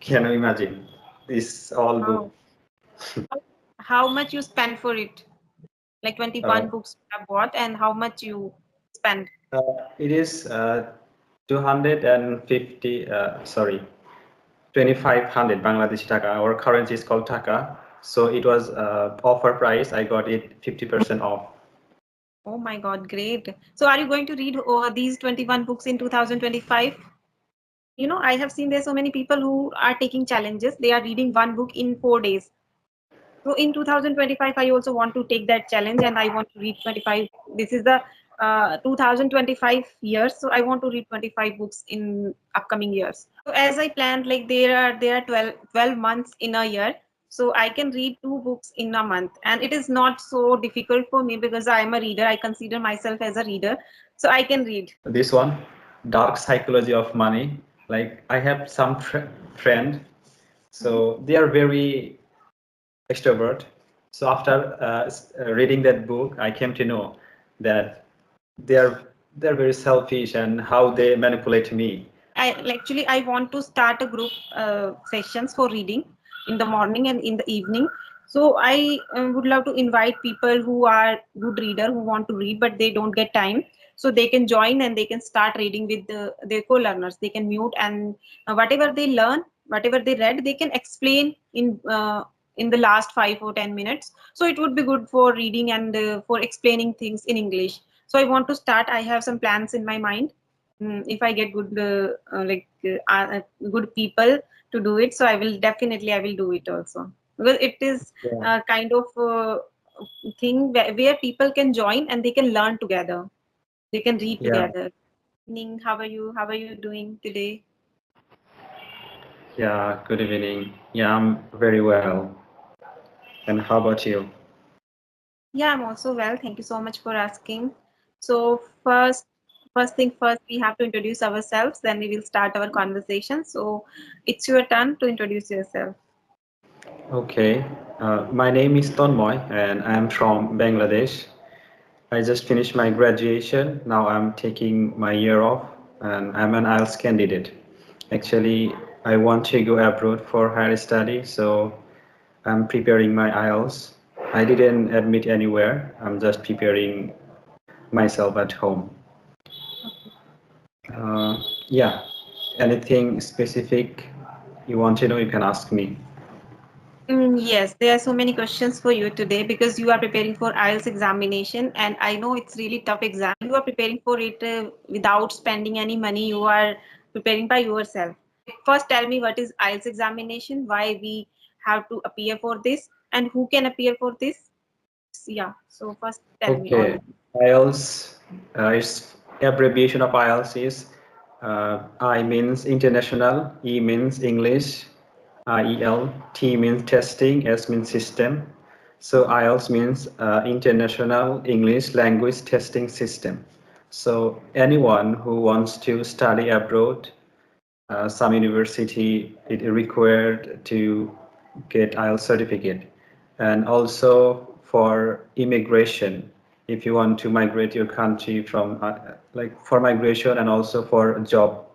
Can you imagine? This all book. Wow. How much you spend for it? Like Uh, 21 books you have bought, and how much you spend? it is 250, sorry, 2500 Bangladeshi taka. Our currency is called taka. So it was offer price. I got it 50% off. Oh my God, great. So are you going to read these 21 books in 2025? You know, I have seen there's so many people who are taking challenges. They are reading one book in 4 days. So in 2025, I also want to take that challenge and I want to read 25. This is the 2025 years. So I want to read 25 books in upcoming years. So as I planned, like there are 12 months in a year. So I can read two books in a month. And it is not so difficult for me because I am a reader. I consider myself as a reader. So I can read. This one, Dark Psychology of Money. Like I have some friend, Mhm. so they are very extrovert. So after reading that book, I came to know that they're they're very selfish and how they manipulate me. I want to start a group sessions for reading in the morning and in the evening. So I would love to invite people who are good reader who want to read but they don't get time. So they can join and they can start reading with their co-learners. They can mute and whatever they learn, whatever they read, they can explain in the last 5 or 10 minutes. So it would be good for reading and for explaining things in English. So I want to start. I have some plans in my mind. If I get good good people to do it, so I will do it also because it is Yeah. kind of thing where people can join and they can learn together. They can read Yeah, together. Ning, how are you? How are you doing today? yeah, good evening. Yeah, I'm very well. And how about you? Yeah, I'm also well. Thank you so much for asking. So first thing first, we have to introduce ourselves. Then we will start our conversation. So it's your turn to introduce yourself. Okay, my name is Tonmoy and I'm from Bangladesh. I just finished my graduation. Now I'm taking my year off and I'm an IELTS candidate. Actually, I want to go abroad for higher study, so I'm preparing my IELTS. I didn't admit anywhere. I'm just preparing myself at home. Uh, yeah, anything specific you want to know, you can ask me. Yes, there are so many questions for you today because you are preparing for IELTS examination, and I know it's really tough exam. You are preparing for it without spending any money. You are preparing by yourself. First, tell me what is IELTS examination, why we have to appear for this, and who can appear for this. Yeah, so first tell me all. Okay, IELTS, its abbreviation of IELTS is I means international, E means English, IEL, T means testing, S means system. So IELTS means International English Language Testing System. So anyone who wants to study abroad, some university it required to get IELTS certificate, and also for immigration, if you want to migrate your country from like for migration and also for a job.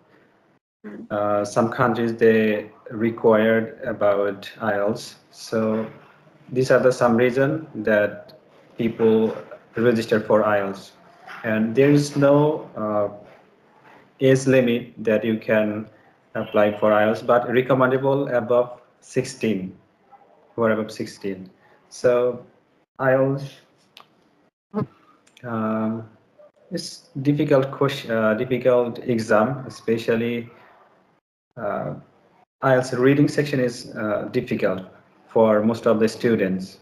Mm. Some countries they required about IELTS. So these are the some reason that people register for IELTS, and there is no age limit that you can apply for IELTS, but recommendable above 16, who are above 16. So IELTS um, is difficult question, difficult exam, especially uh, IELTS reading section is difficult for most of the students.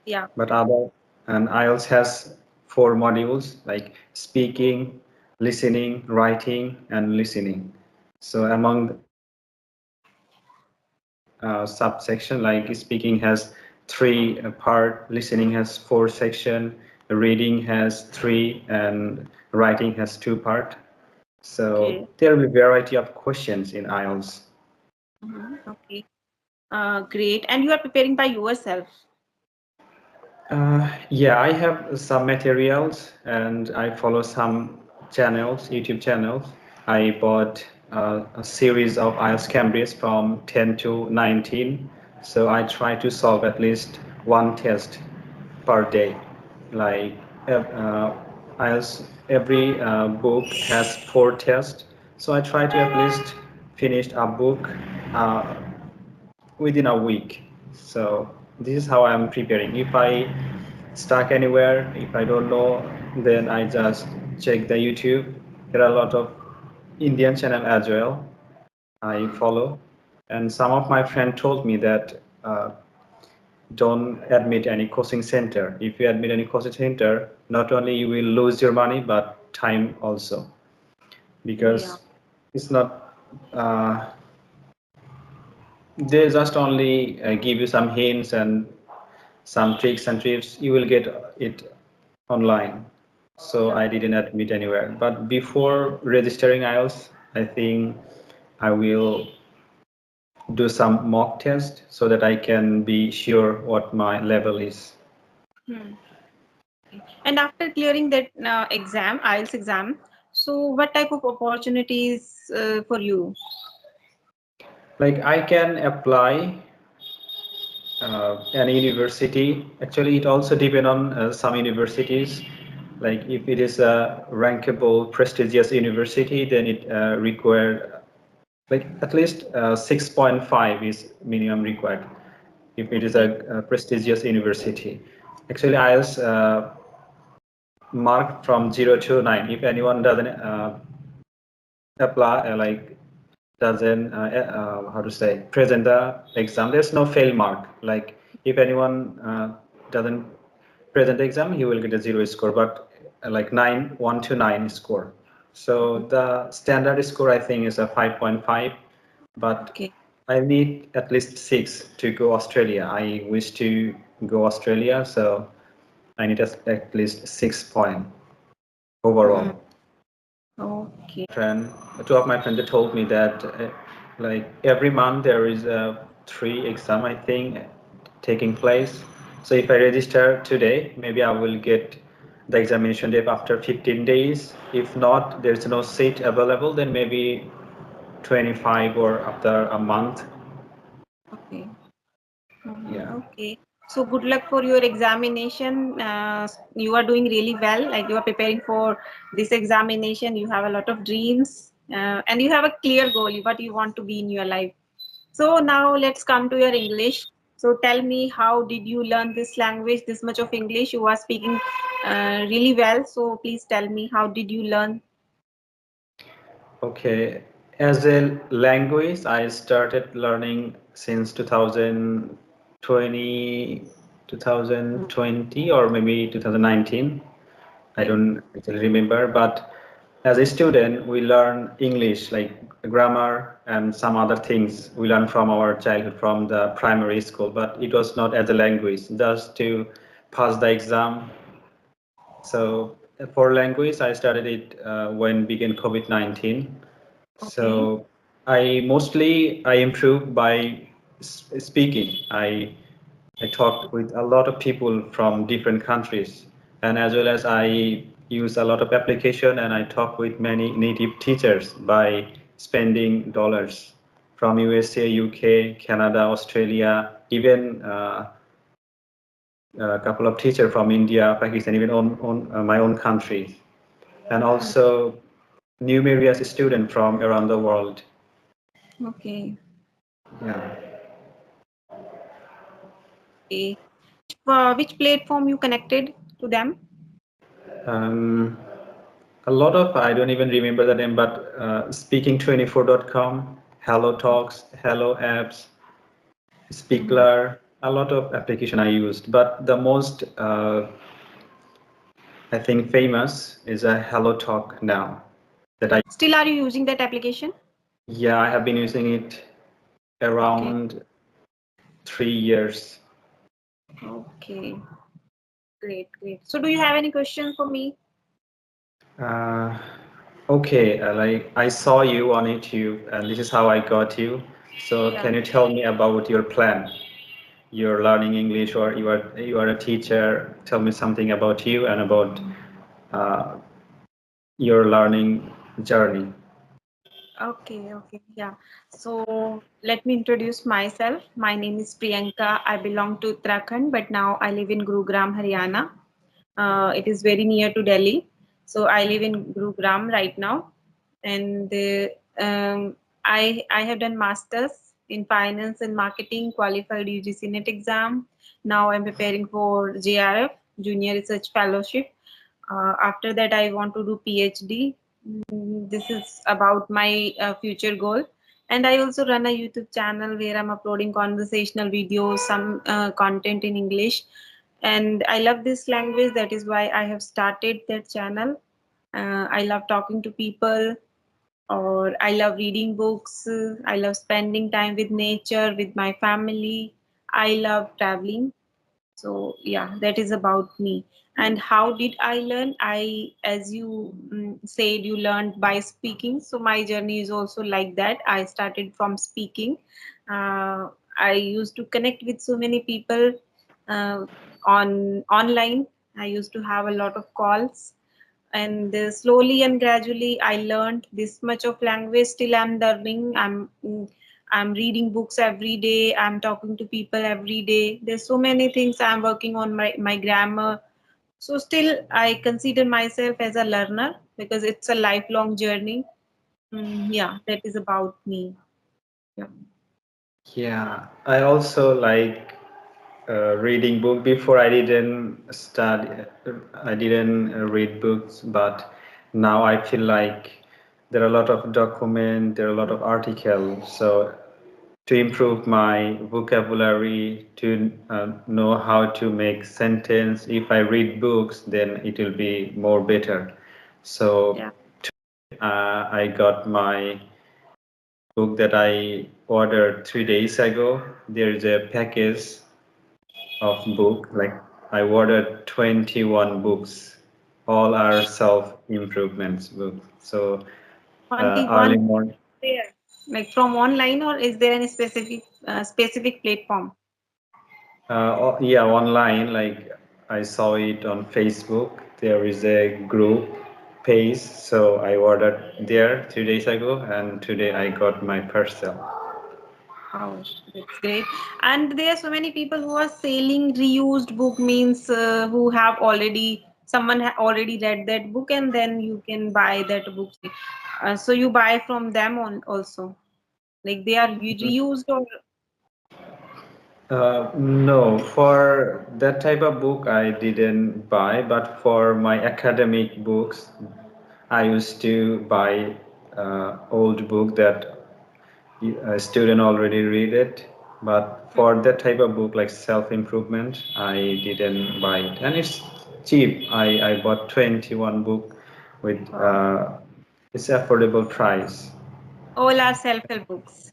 Yeah. But other and IELTS has four modules like speaking, listening, writing, and listening. So among subsection like speaking has three part, listening has four section, reading has three, and writing has two part. So Okay. there will be variety of questions in IELTS. Okay. Great. And you are preparing by yourself. Yeah, I have some materials and I follow some channels, YouTube channels. I bought a series of IELTS Cambridge from 10 to 19. So I try to solve at least one test per day. Like IELTS, every book has 4 tests. So I try to at least finish a book uh, within a week. So this is how I'm preparing. If I stuck anywhere, if I don't know, then I just check the YouTube. There are a lot of Indian channel as well I follow, and some of my friends told me that don't admit any coaching center. If you admit any coaching center, not only you will lose your money but time also, Yeah. because it's not they just only give you some hints and some tricks and tips. You will get it online. So Yeah. I didn't admit anywhere. But before registering IELTS, I think I will do some mock test so that I can be sure what my level is. Hmm. And after clearing that exam, IELTS exam, so what type of opportunities for you? Like I can apply any university. Actually, it also depends on some universities. Like if it is a rankable, prestigious university, then it require like at least 6.5 is minimum required. If it is Okay. a prestigious university, actually IELTS marked from 0 to 9. If anyone doesn't apply, like doesn't how to say present the exam, there's no fail mark. Like if anyone doesn't present the exam, he will get a 0 score, but like 1 to 9 score. So the standard score I think is a 5.5, but Okay. I need at least 6 to go Australia. I wish to go Australia, so I need at least 6 point Hmm. overall. Okay. Friend, two of my friends, they told me that like every month there is a 3 exam I think taking place. So if I register today, maybe I will get the examination date after 15 days. If not, there is no seat available, then maybe 25 or after a month. Okay. Mhm. Yeah. Okay. So good luck for your examination. You are doing really well. Like you are preparing for this examination. You have a lot of dreams, and you have a clear goal, what you want to be in your life. So now let's come to your English. So tell me, how did you learn this language, this much of English? You are speaking really well. So please tell me, how did you learn? Okay. As a language, I started learning since 2020, 2020 or maybe 2019. I Okay. don't actually remember, but as a student, we learn English, like grammar and some other things we learn from our childhood, from the primary school, but it was not as a language, just to pass the exam. So for language, I started it when began COVID-19. Okay. So I improved by speaking. I talked with a lot of people from different countries, and as well as I use a lot of application and I talk with many native teachers by spending dollars from USA, UK, Canada, Australia, even a couple of teachers from India, Pakistan, even on my own country, and also numerous students from around the world. Okay. Yeah. Okay. Which platform you connected to them? Um, a lot of, I don't even remember the name, but speaking24.com, Hello Talks, Hello Apps, Mhm. Speakler, a lot of application I used, but the most I think famous is a Hello Talk now. That I Still, are you using that application? Yeah, I have been using it Okay. around 3 years. Okay. Great, great. So, do you have any question for me? Uh, okay, like I saw you on YouTube, and this is how I got you. So Yeah. can you tell me about your plan? You're learning English, or you are a teacher. Tell me something about you and about uh, your learning journey. Okay, yeah. So let me introduce myself. My name is Priyanka. I belong to Uttarakhand, but now I live in Gurugram, Haryana. It is very near to Delhi. So I live in Gurugram right now, and I have done masters in finance and marketing, qualified UGC NET exam. Now I'm preparing for JRF, Junior Research Fellowship. After that, I want to do PhD. This is about my future goal. And I also run a YouTube channel where I'm uploading conversational videos, some content in English. And I love this language. That is why I have started that channel. I love talking to people, or I love reading books. I love spending time with nature, with my family. I love traveling. So yeah, that is about me. And how did I learn? I, as you said, you learned by speaking. So my journey is also like that. I started from speaking. uh, I used to connect with so many people uh, on online. I used to have a lot of calls, and slowly and gradually I learned this much of language. Still I'm learning. I'm reading books every day. I'm talking to people every day. There's so many things. I'm working on my grammar. So still I consider myself as a learner because it's a lifelong journey. Yeah, that is about me. Yeah. Yeah, I also like reading book. Before I didn't study, I didn't read books, but now I feel like there are a lot of document, there are a lot of articles. So to improve my vocabulary, to know how to make sentence, if I read books, then it will be more better. So Yeah. I got my book that I ordered 3 days ago. There is a package of book, like I ordered 21 books. All are self improvements books. So 21. early morning. There, like from online, or is there any specific platform? Yeah, online. Like I saw it on Facebook. There is a group page, so I ordered there 3 days ago, and today I got my parcel. Oh, that's great. And there are so many people who are selling reused book, means who have already, someone already read that book and then you can buy that book. So you buy from them on also. Like they are reused or No, for that type of book I didn't buy, but for my academic books, I used to buy old book that a student already read it. But for that type of book like self-improvement, I didn't buy it, and it's cheap. I bought 21 book with it's affordable price. all are self-help books.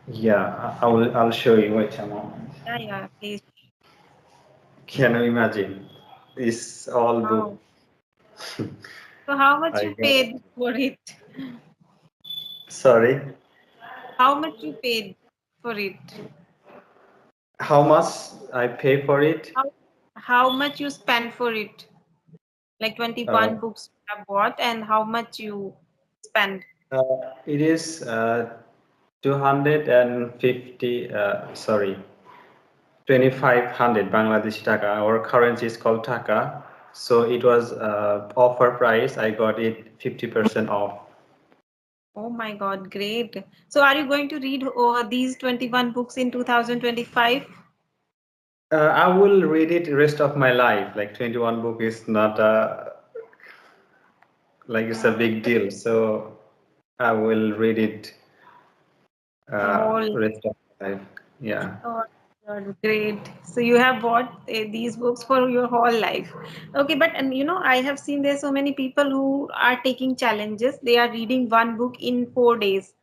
Yeah, I'll show you. Wait a moment. Yeah, yeah, please. Can you imagine? It's all book. Wow. So how much I you got. paid for it? Sorry, How much you paid for it? how much I pay for it? How, how much you spent for it? Like Uh, 21 books you have bought, and how much you spend? uh, it is 250. Sorry, 2500 Bangladeshi taka. Our currency is called taka. So it was offer price. I got it 50% off. Oh my God, great. So are you going to read these 21 books in 2025? I will read it rest of my life. Like 21 book is not like it's a big But deal. So I will read it the whole, rest of my life. Yeah. oh God, great. So you have bought these books for your whole life. Okay, but and you know, I have seen there so many people who are taking challenges. They are reading one book in 4 days.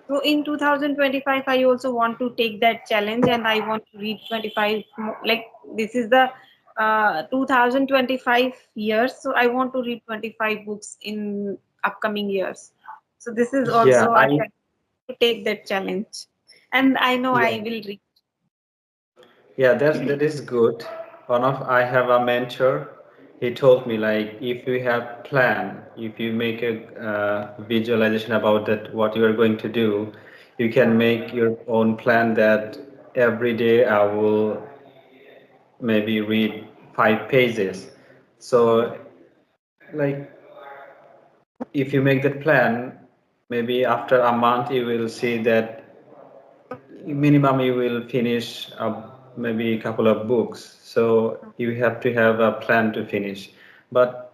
So in 2025, I also want to take that challenge and I want to read 25 like this is the 2025 years. So I want to read 25 books in upcoming years. So this is Yeah, also I I can to take that challenge. And I know yeah. I will read. Yeah, that is good. One of I have a mentor. he told me like if you have plan, if you make a visualization about that what you are going to do, you can make your own plan that every day I will maybe read 5 pages. So like if you make that plan, maybe after a month you will see that minimum you will finish maybe a couple of books. So you have to have a plan to finish. But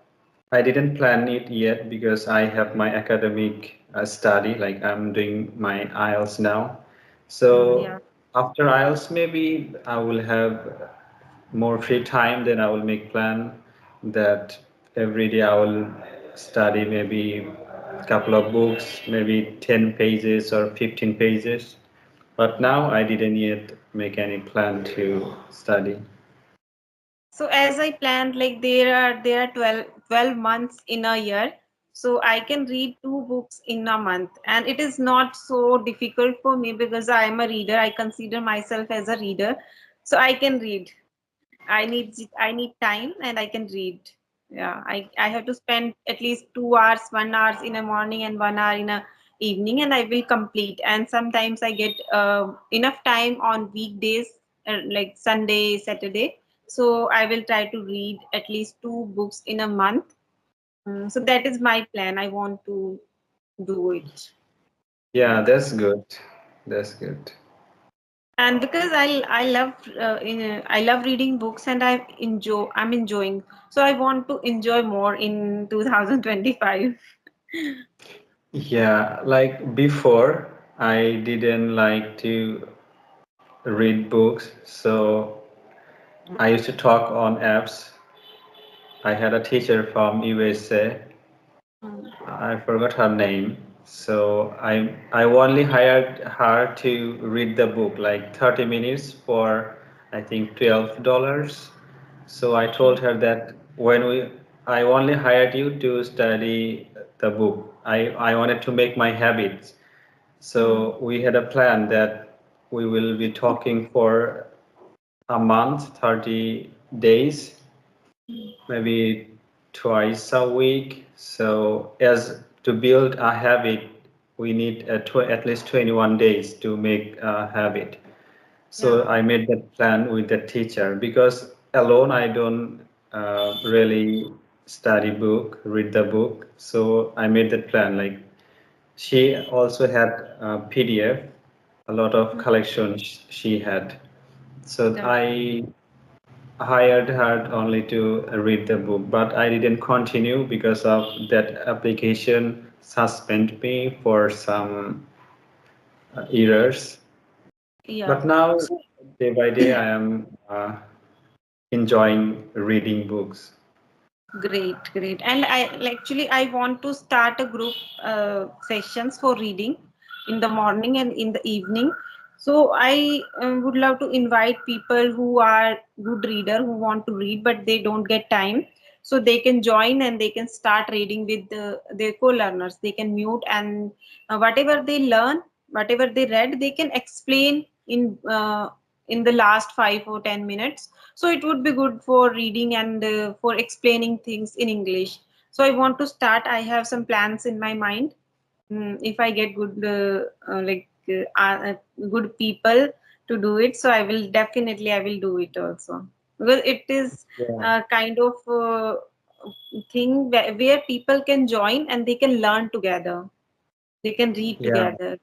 I didn't plan it yet because I have my academic study, like I'm doing my IELTS now. So Yeah. after IELTS, maybe I will have more free time, then I will make plan that every day I will study maybe a couple of books, maybe 10 pages or 15 pages. But now I didn't yet make any plan to study. So as I planned, like there are 12 months in a year. So I can read 2 books in a month. And it is not so difficult for me because I am a reader. I consider myself as a reader. So I can read. I need time and I can read. Yeah, I have to spend at least 2 hours, 1 hour in the morning and 1 hour in the evening, and I will complete. And sometimes I get enough time on weekdays, like Sunday, Saturday. So I will try to read at least 2 books in a month. So that is my plan. I want to do it. Yeah, that's good. That's good. And because I love reading books and I'm enjoying, so I want to enjoy more in 2025. Yeah, like before, I didn't like to read books, so I used to talk on apps. I had a teacher from USA. Mm, I forgot her name. So I only hired her to read the book like 30 minutes for I think $12. So I told mm, her that I only hired you to study the book. I wanted to make my habits. mm, So we had a plan that we will be talking for a month, 30 days, maybe twice a week. So as to build a habit, we need at least 21 days to make a habit. So yeah, I made that plan with the teacher because alone I don't really study book, read the book. So I made that plan. Like she also had a PDF, a lot of mm, collections she had. So okay, I hired her only to read the book, but I didn't continue because of that application suspend me for some errors. yeah. But now, So day by day, I am enjoying reading books. great, great. And actually I want to start a group sessions for reading in the morning and in the evening. So I would love to invite people who are good reader who want to read but they don't get time. So they can join and they can start reading with their co-learners. They can mute and whatever they learn, whatever they read, they can explain in the last 5 or 10 minutes, so it would be good for reading and for explaining things in English. So I want to start. I have some plans in my mind. If I get good good people to do it, so I will do it also, because it is Yeah, a kind of thing where people can join and they can learn together, they can read yeah, together.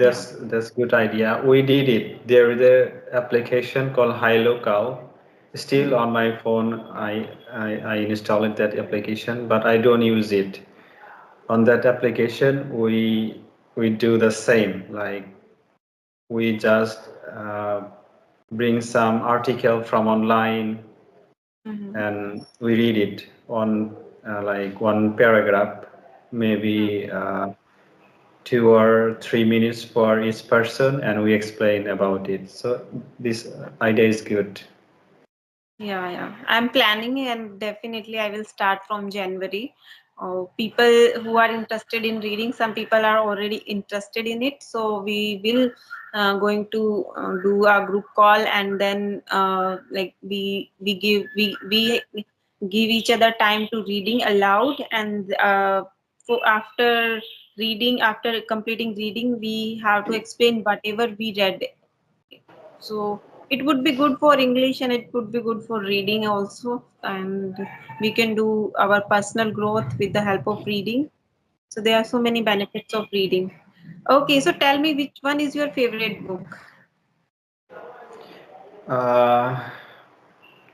Yeah. that's good idea. We did it. There is a application called Hi Local. Still Mhm. on my phone, I installed that application, but I don't use it. On that application, we do the same. Like we just bring some article from online Mhm. and we read it on like one paragraph, Mhm. maybe 2 or 3 minutes for each person, and we explain about it. So this idea is good. Yeah, yeah. I'm planning and definitely I will start from January. People who are interested in reading, some people are already interested in it. So we will going to do a group call, and then like we give we give each other time to reading aloud, and after reading, after completing reading, we have to explain whatever we read. So it would be good for English and it would be good for reading also, and we can do our personal growth with the help of reading. So there are so many benefits of reading. Okay, so tell me, which one is your favorite book? Uh,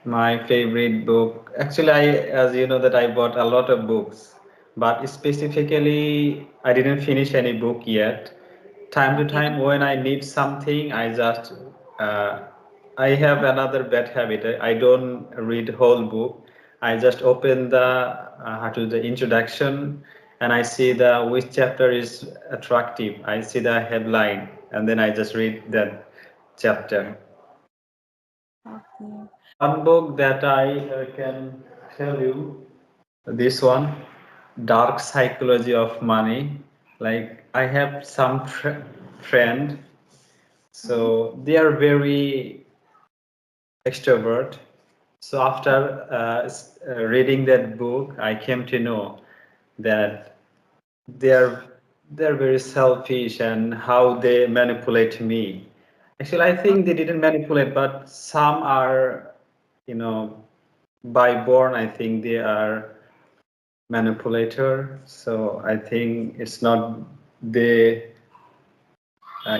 my favorite book. Actually, as you know, that I bought a lot of books, but specifically, I didn't finish any book yet. Time to Okay. time, when I need something, uh, I have another bad habit. I don't read whole book. I just open the introduction, and I see the which chapter is attractive. I see the headline, and then I just read that chapter. Okay. One book that I can tell you, this one, Dark Psychology of Money. Like I have some friend, Mhm. so they are very extrovert. So after reading that book, I came to know that they're they're very selfish and how they manipulate me. Actually, I think they didn't manipulate, but some are, you know, by born. I think they are manipulator. So I think it's not they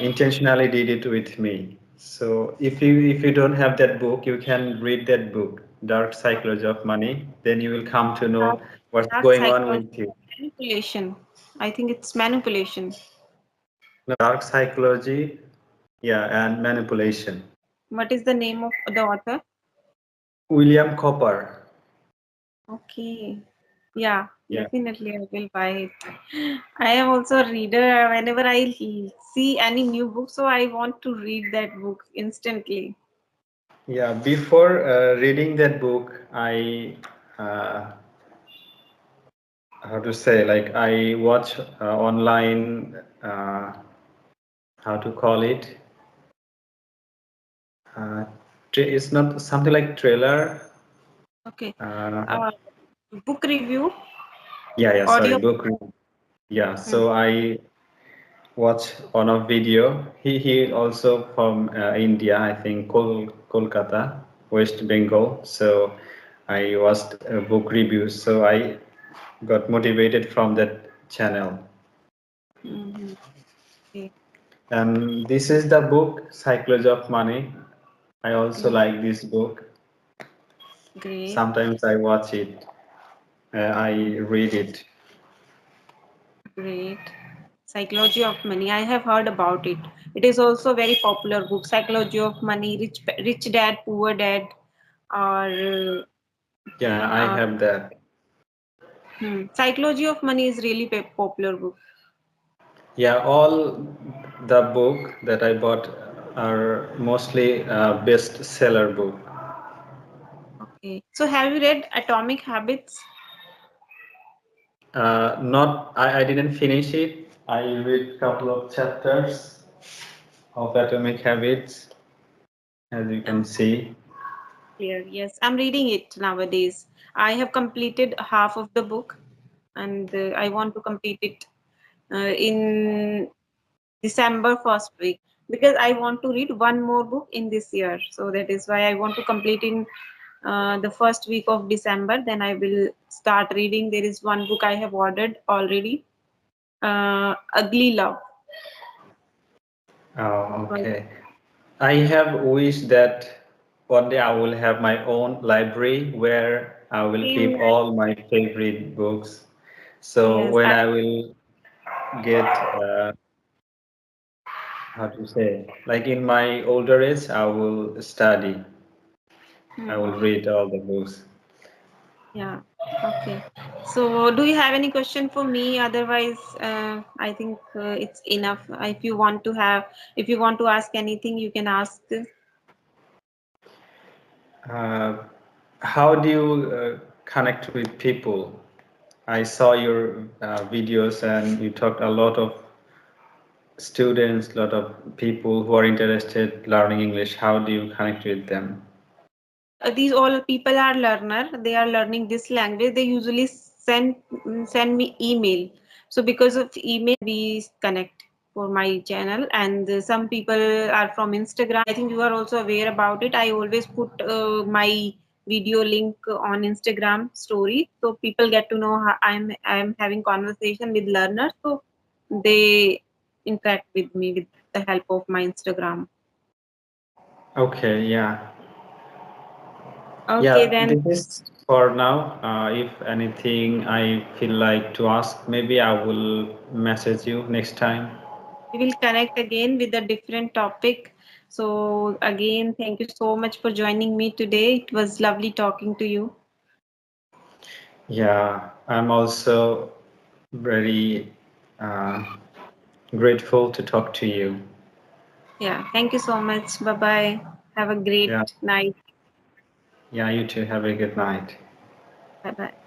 intentionally did it with me. So if you don't have that book, you can read that book, Dark Psychology of Money. Then you will come to Dark, know what's dark going on psychology, with you. manipulation. I think it's manipulation. Dark psychology, yeah, and manipulation. What is the name of the author? William Cooper. Okay. Yeah, Yeah, definitely I will buy it. I am also a reader. Whenever I see any new book, so I want to read that book instantly. yeah. Before reading that book, I uh, how to say, like I watch online. How to call it? Uh, it's not something like trailer. Okay. Uh, Uh, Book review, yeah, yeah. Sorry, audio. book. Yeah. Hmm. So I watch on a video. He also from India, I think Kolkata, West Bengal. So I watched book reviews. So I got motivated from that channel. Hmm. Okay. And this is the book, Psychology of Money. I also Okay. like this book. Great. Sometimes I watch it. I Hmm. read it. Great. Psychology of Money. I have heard about it. It is also a very popular book. Psychology of Money, Rich Dad, Poor Dad, or Yeah, I uh, have that. Psychology of Money is really popular book. Yeah, all the book that I bought are mostly bestseller book. Okay. So have you read Atomic Habits? Not, I didn't finish it. I read couple of chapters of Atomic Habits, as you can Okay. see. Clear. Yes, I'm reading it nowadays. I have completed half of the book, and I want to complete it in December first week, because I want to read one more book in this year. So that is why I want to complete in the first week of December. Then I will start reading. There is one book I have ordered already, Ugly Love. Oh, Because okay. I have wished that one day I will have my own library where I will same keep here. all my favorite books. So Yes, when I will get how to say, like in my older age, I will study. I will hmm, read all the books. yeah. Okay. So, do you have any question for me? Otherwise, I think it's enough. If you want to ask anything, you can ask. Uh, how do you connect with people? I saw your videos and you talked a lot of students, a lot of people who are interested learning English. How do you connect with them? these all people are learner, they are learning this language, they usually send me email. So because of email we connect for my channel. And some people are from Instagram, I think you are also aware about it. I always put my video link on Instagram story, so people get to know how I'm having conversation with learners, so they interact with me with the help of my Instagram. Okay, yeah. Okay, Yeah, then this is for now. If anything I feel like to ask, maybe I will message you next time. we will connect again with a different topic. So, again, thank you so much for joining me today. It was lovely talking to you. Yeah, I'm also very uh, grateful to talk to you. Yeah, thank you so much. Bye bye. Have a great Yeah, night. yeah, you too. Have a good night. Bye bye.